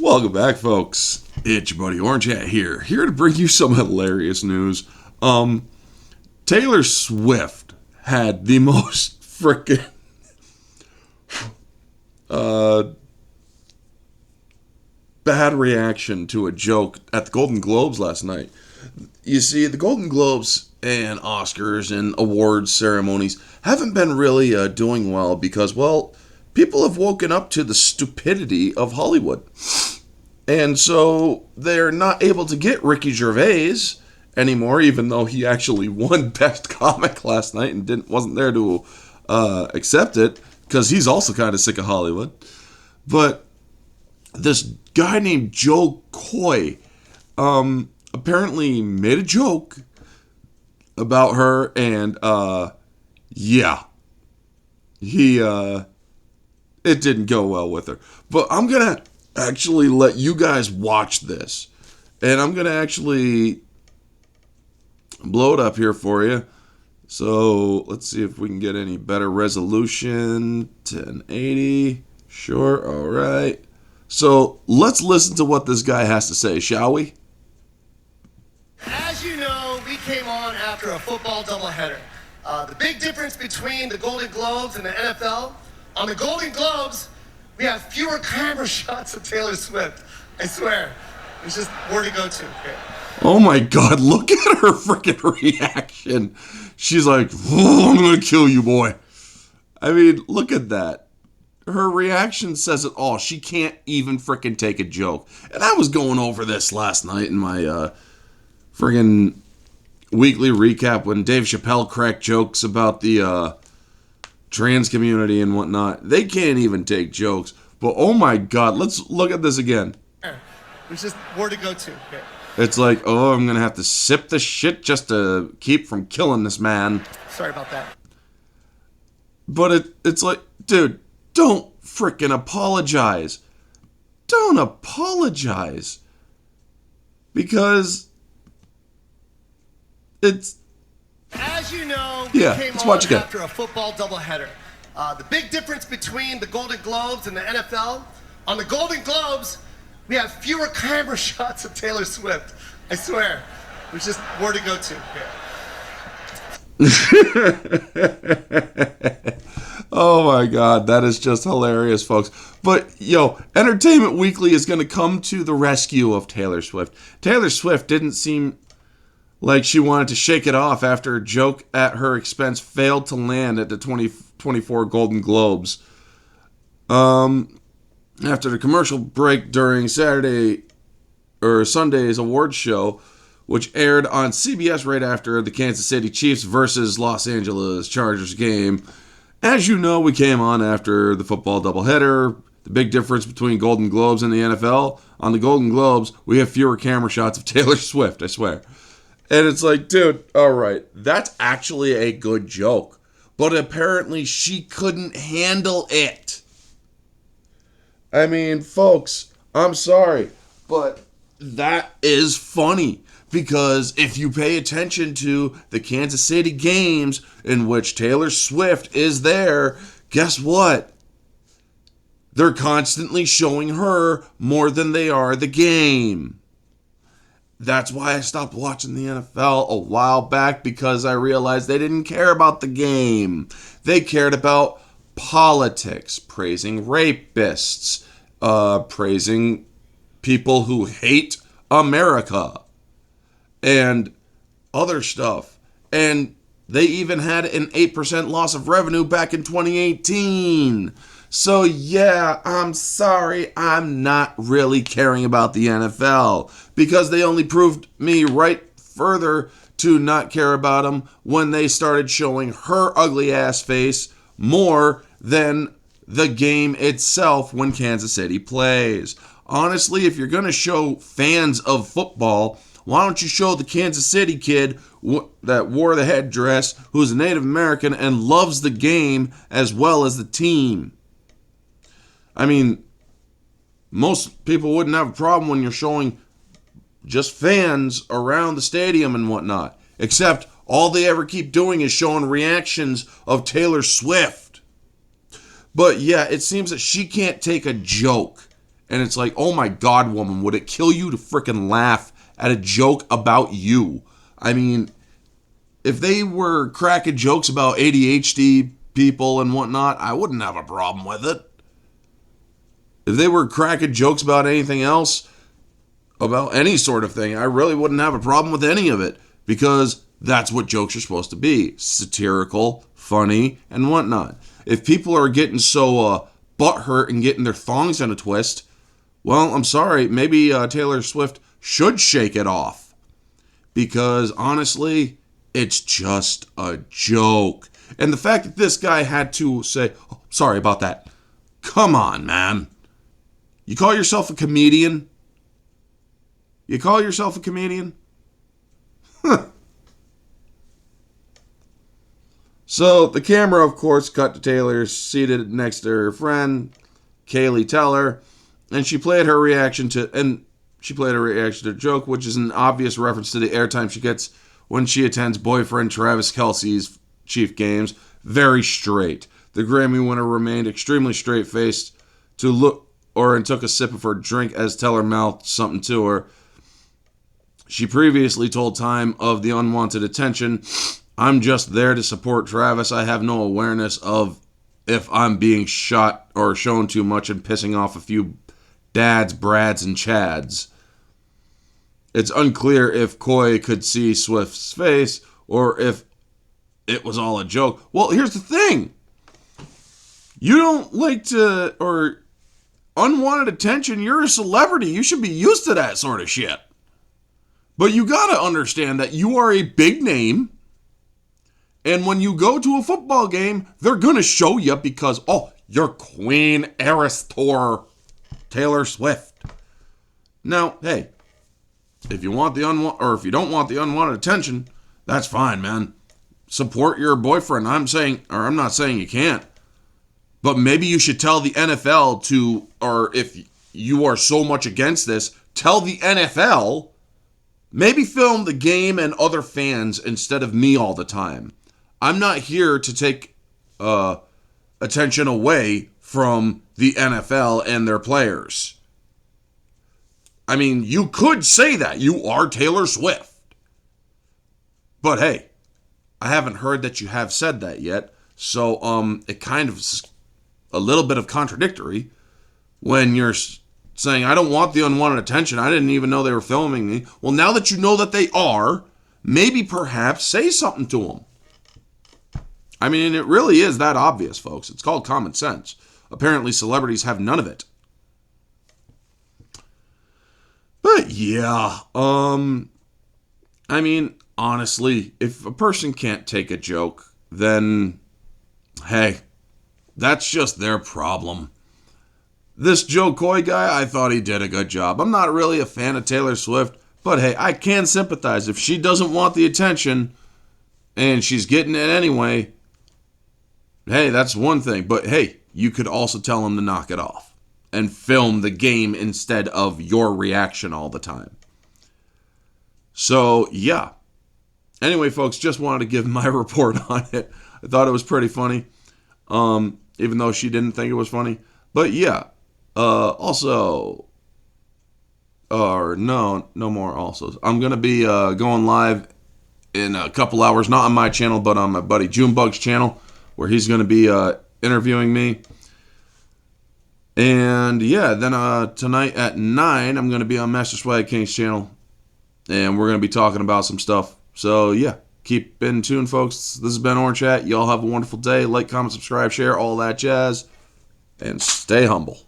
Welcome back, folks. It's your buddy Orange Hat here to bring you some hilarious news. Taylor Swift had the most freaking bad reaction to a joke at the Golden Globes last night. You see, the Golden Globes and Oscars and awards ceremonies haven't been really doing well because, well, people have woken up to the stupidity of Hollywood. And so they're not able to get Ricky Gervais anymore, even though he actually won Best Comic last night and wasn't there to accept it, because he's also kind of sick of Hollywood. But this guy named Joe Coy apparently made a joke about her, and it didn't go well with her. But I'm gonna actually let you guys watch this, and I'm gonna actually blow it up here for you. So let's see if we can get any better resolution. 1080, sure, all right. So let's listen to what this guy has to say, shall we? As you know, we came on after a football doubleheader. The big difference between the Golden Globes and the NFL, on the Golden Globes, we have fewer camera shots of Taylor Swift. I swear. There's just more to go to here. Oh my God, look at her freaking reaction. She's like, oh, I'm going to kill you, boy. I mean, look at that. Her reaction says it all. She can't even freaking take a joke. And I was going over this last night in my friggin' weekly recap when Dave Chappelle cracked jokes about the trans community and whatnot. They can't even take jokes. But oh my God, let's look at this again. There's just more to go to here. It's like, oh, I'm going to have to sip the shit just to keep from killing this man. Sorry about that. But it's like, dude, don't freaking apologize. Don't apologize. Because it's... As you know, we came on after a football doubleheader. The big difference between the Golden Globes and the NFL, on the Golden Globes, we have fewer camera shots of Taylor Swift. I swear. There's just more to go to. Oh my God, that is just hilarious, folks. But, Entertainment Weekly is going to come to the rescue of Taylor Swift. Taylor Swift didn't seem like she wanted to shake it off after a joke at her expense failed to land at the 2024 Golden Globes. After the commercial break during Sunday's awards show, which aired on CBS right after the Kansas City Chiefs versus Los Angeles Chargers game. As you know, we came on after the football doubleheader. The big difference between Golden Globes and the NFL, on the Golden Globes, we have fewer camera shots of Taylor Swift, I swear. And it's like, dude, all right, that's actually a good joke. But apparently she couldn't handle it. I mean, folks, I'm sorry, but that is funny. Because if you pay attention to the Kansas City games in which Taylor Swift is there, guess what? They're constantly showing her more than they are the game. That's why I stopped watching the NFL a while back, because I realized they didn't care about the game. They cared about politics, praising rapists, praising people who hate America, and other stuff. And they even had an 8% loss of revenue back in 2018. So yeah, I'm sorry, I'm not really caring about the NFL, because they only proved me right further to not care about them when they started showing her ugly ass face more than the game itself when Kansas City plays. Honestly, if you're going to show fans of football, why don't you show the Kansas City kid that wore the headdress, who's a Native American and loves the game as well as the team? I mean, most people wouldn't have a problem when you're showing just fans around the stadium and whatnot. Except all they ever keep doing is showing reactions of Taylor Swift. But yeah, it seems that she can't take a joke And it's like, oh my God, woman, would it kill you to freaking laugh at a joke about you? I mean, if they were cracking jokes about ADHD people and whatnot, I wouldn't have a problem with it. If they were cracking jokes about anything else, about any sort of thing, I really wouldn't have a problem with any of it, because that's what jokes are supposed to be. Satirical, funny, and whatnot. If people are getting so butthurt and getting their thongs in a twist, well, I'm sorry, maybe Taylor Swift should shake it off. Because honestly, it's just a joke. And the fact that this guy had to say, oh, sorry about that. Come on, man. You call yourself a comedian? You call yourself a comedian? Huh. So the camera, of course, cut to Taylor seated next to her friend, Kaylee Teller, and she played her reaction to the joke, which is an obvious reference to the airtime she gets when she attends boyfriend Travis Kelce's Chief games. Very straight. The Grammy winner remained extremely straight-faced and took a sip of her drink as Teller mouthed something to her. She previously told Time of the unwanted attention, I'm just there to support Travis. I have no awareness of if I'm being shot or shown too much and pissing off a few dads, brads, and chads. It's unclear if Coy could see Swift's face or if it was all a joke. Well, here's the thing. You don't like to, or unwanted attention, you're a celebrity. You should be used to that sort of shit. But you gotta understand that you are a big name. And when you go to a football game, they're going to show you because, oh, you're Queen Heiress Tour Taylor Swift. Now, hey, if you want if you don't want the unwanted attention, that's fine, man. Support your boyfriend. I'm not saying you can't. But maybe you should tell the NFL or if you are so much against this, tell the NFL, maybe film the game and other fans instead of me all the time. I'm not here to take attention away from the NFL and their players. I mean, you could say that. You are Taylor Swift. But hey, I haven't heard that you have said that yet. So it kind of is a little bit of contradictory when you're saying, I don't want the unwanted attention. I didn't even know they were filming me. Well, now that you know that they are, maybe perhaps say something to them. I mean, it really is that obvious, folks. It's called common sense. Apparently, celebrities have none of it. But yeah, I mean, honestly, if a person can't take a joke, then, hey, that's just their problem. This Joe Coy guy, I thought he did a good job. I'm not really a fan of Taylor Swift, but hey, I can sympathize. If she doesn't want the attention and she's getting it anyway, hey, that's one thing. But hey, you could also tell him to knock it off and film the game instead of your reaction all the time. So, yeah. Anyway, folks, just wanted to give my report on it. I thought it was pretty funny, even though she didn't think it was funny. But yeah, no more alsos. I'm going to be going live in a couple hours, not on my channel, but on my buddy Junebug's channel, where he's going to be interviewing me. And yeah, then tonight at 9, I'm going to be on Master Swag King's channel, and we're going to be talking about some stuff. So yeah, keep in tune, folks. This has been Orange Hat. Y'all have a wonderful day. Like, comment, subscribe, share, all that jazz, and stay humble.